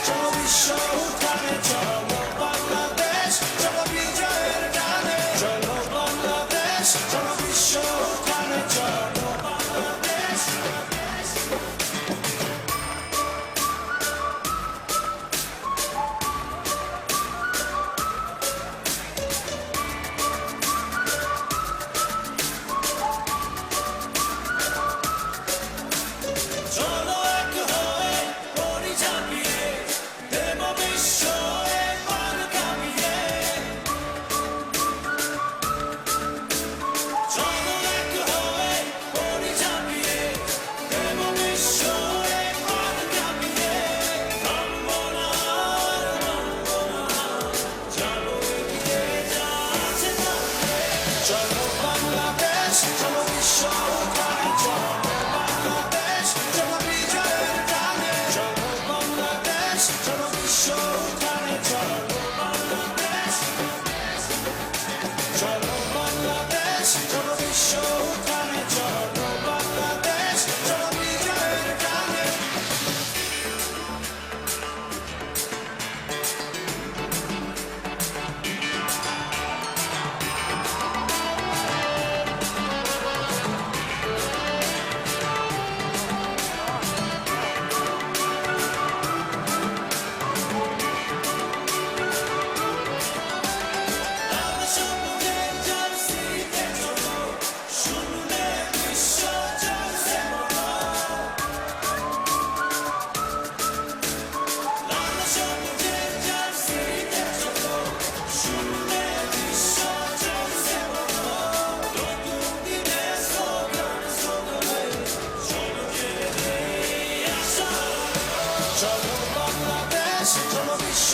চলো বিশ্ব উঠানে, চলো বাংলাদেশ, চলো বিজয়ের গানে, চলো বাংলাদেশ, চলো বিশ্ব উঠানে, চলো বাংলাদেশ। চলো এক হয়ে পরি ঝাঁপিয়ে, দেব বিশ্বয়ে পার কাঁপিয়ে। চলো এক হয়ে পরি ঝাঁপিয়ে, দেব বিশ্বয়ে পার কাঁপিয়ে। থামবো না আর নামবো না, চলো এগিয়ে যা আছে তাতে। চলো বাংলাদেশ, চলো বিশ্ব উঠানে, চলো বাংলাদেশ, চলো বিজয়ের গানে, চলো বাংলাদেশ, চলো বিশ্ব উঠানে, চলো বাংলাদেশ, চলো বাংলাদেশ, চলো বিশ্ব উঠানে, চলো বাংলাদেশ, চলো বিজয়ের গানে। লাল সবুজের জার্সিতে চলো, শুনলে বিশ্ব জলছে বলো। লাল সবুজের জার্সিতে চলো, শুনলে বিশ্ব জলছে বলো। নতুন দিনে স্লোগান স্লোগানে, চলো জেলে দেই আশা। চলো বাংলাদেশ, চলো বিশ্ব